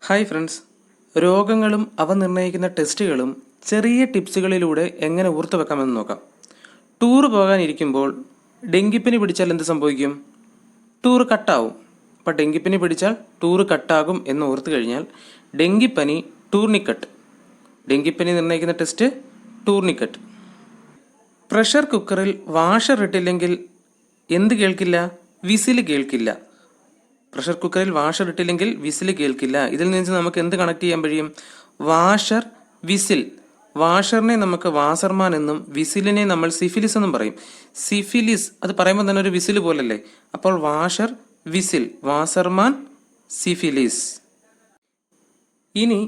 Hi friends, രോഗങ്ങളും അവ നിർണ്ണയിക്കുന്ന ടെസ്റ്റുകളും ചെറിയ ടിപ്സുകളിലൂടെ എങ്ങനെ ഓർത്തു വെക്കാമെന്ന് നോക്കാം. ടൂർ പോകാനിരിക്കുമ്പോൾ ഡെങ്കിപ്പനി പിടിച്ചാൽ എന്ത് സംഭവിക്കും? ടൂർ കട്ടാവും. അപ്പം ഡെങ്കിപ്പനി പിടിച്ചാൽ ടൂർ കട്ടാകും എന്ന് ഓർത്തു കഴിഞ്ഞാൽ ഡെങ്കിപ്പനി ടൂർണിക്കട്ട്. ഡെങ്കിപ്പനി നിർണ്ണയിക്കുന്ന ടെസ്റ്റ് ടൂർണിക്കട്ട്. പ്രഷർ കുക്കറിൽ വാഷർ ഇട്ടില്ലെങ്കിൽ എന്ത് കേൾക്കില്ല? വിസിൽ കേൾക്കില്ല. പ്രഷർ കുക്കറിൽ വാഷർ ഇട്ടില്ലെങ്കിൽ വിസിൽ കേൾക്കില്ല. ഇതിൽ നിന്ന് നമുക്ക് എന്ത് കണക്ട് ചെയ്യാൻ കഴിയും? Washer, whistle. വാഷറിനെ നമുക്ക് വാസർമാൻ എന്നും വിസിലിനെ നമ്മൾ സിഫിലിസ് എന്നും പറയും. സിഫിലിസ് അത് പറയുമ്പോൾ തന്നെ ഒരു വിസിൽ പോലല്ലേ? അപ്പോൾ വാഷർ, വിസിൽ, വാസർമാൻ, സിഫിലിസ്. ഇനി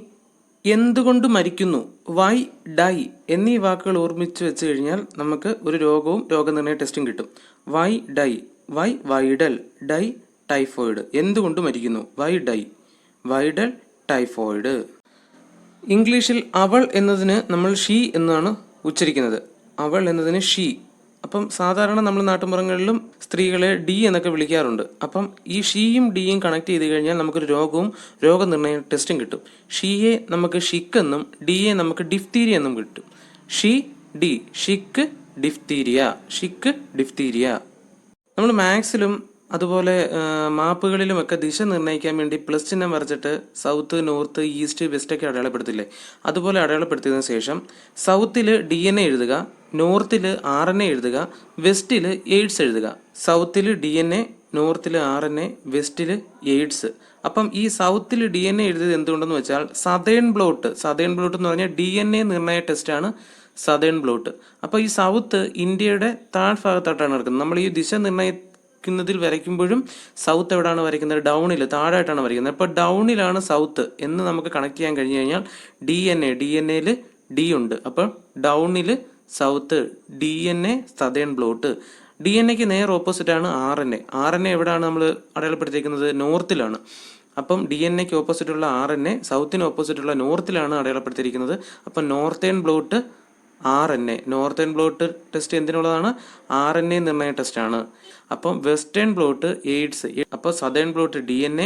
എന്തുകൊണ്ട് മരിക്കുന്നു, വൈ ഡൈ എന്നീ വാക്കുകൾ ഓർമ്മിച്ച് വെച്ച് കഴിഞ്ഞാൽ നമുക്ക് ഒരു രോഗവും രോഗനിർണയ ടെസ്റ്റും കിട്ടും. Why die, why Widal, die typhoid. എന്തുകൊണ്ട് മരിക്കുന്നു? Why die, Widal typhoid. ഇംഗ്ലീഷിൽ അവൾ എന്നതിന് നമ്മൾ ഷീ എന്നാണ് ഉച്ചരിക്കുന്നത്. അവൾ എന്നതിന് ഷീ. അപ്പം സാധാരണ നമ്മൾ നാട്ടുമ്പുറങ്ങളിലും സ്ത്രീകളെ ഡി എന്നൊക്കെ വിളിക്കാറുണ്ട്. അപ്പം ഈ ഷീയും ഡിയും കണക്ട് ചെയ്ത് കഴിഞ്ഞാൽ നമുക്കൊരു രോഗവും രോഗനിർണയ ടെസ്റ്റും കിട്ടും. ഷീയെ നമുക്ക് ഷിക്ക് എന്നും ഡിയെ നമുക്ക് ഡിഫ്തീരിയ എന്നും കിട്ടും. She, D, ഷിക്ക്, diphtheria, ഷിക്ക്, diphtheria. നമ്മൾ മാത്സിലും അതുപോലെ മാപ്പുകളിലുമൊക്കെ ദിശ നിർണ്ണയിക്കാൻ വേണ്ടി പ്ലസ് ചിഹ്നം വരച്ചിട്ട് സൗത്ത്, നോർത്ത്, ഈസ്റ്റ്, വെസ്റ്റ് ഒക്കെ അടയാളപ്പെടുത്തില്ലേ? അതുപോലെ അടയാളപ്പെടുത്തിയതിനു ശേഷം സൗത്തിൽ DNA എഴുതുക, നോർത്തിൽ RNA എഴുതുക, വെസ്റ്റിൽ എയ്ഡ്സ് എഴുതുക. സൗത്തിൽ DNA, നോർത്തിൽ RNA, വെസ്റ്റിൽ എയ്ഡ്സ്. അപ്പം ഈ സൗത്തിൽ DNA എഴുതിയത് എന്തുകൊണ്ടെന്ന് വെച്ചാൽ സതേൺ ബ്ലോട്ട് എന്ന് പറഞ്ഞാൽ DNA നിർണയ ടെസ്റ്റാണ് സതേൺ ബ്ലോട്ട്. അപ്പോൾ ഈ സൗത്ത് ഇന്ത്യയുടെ താഴ്ഭാഗത്തായിട്ടാണ് നടക്കുന്നത്. നമ്മൾ ഈ ദിശ നിർണ്ണയിക്കുന്നതിൽ വരയ്ക്കുമ്പോഴും സൗത്ത് എവിടെയാണ് വരയ്ക്കുന്നത്? ഡൗണിൽ, താഴായിട്ടാണ് വരയ്ക്കുന്നത്. അപ്പോൾ ഡൗണിലാണ് സൗത്ത് എന്ന് നമുക്ക് കണക്ട് ചെയ്യാൻ കഴിഞ്ഞു കഴിഞ്ഞാൽ DNAയിൽ ഡി ഉണ്ട്. അപ്പോൾ ഡൗണിൽ സൗത്ത്, DNA സതേൺ ബ്ലോട്ട്. DNAക്ക് നേർ ഓപ്പോസിറ്റ് ആണ് RNA എവിടെയാണ് നമ്മൾ അടയാളപ്പെടുത്തിയിരിക്കുന്നത്? നോർത്തിലാണ്. അപ്പം DNAക്ക് ഓപ്പോസിറ്റ് ഉള്ള RNA സൗത്തിന് ഓപ്പോസിറ്റ് ഉള്ള നോർത്തിലാണ് അടയാളപ്പെടുത്തിയിരിക്കുന്നത്. അപ്പം northern blot RNA. Northern blot test എന്തിനുള്ളതാണ്? RNA നിർണയ ടെസ്റ്റാണ്. അപ്പം വെസ്റ്റേൺ ബ്ലോട്ട് എയ്ഡ്സ്. അപ്പോൾ southern blot DNA,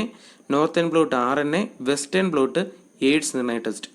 northern blot RNA, western blot AIDS നിർണയ ടെസ്റ്റ്.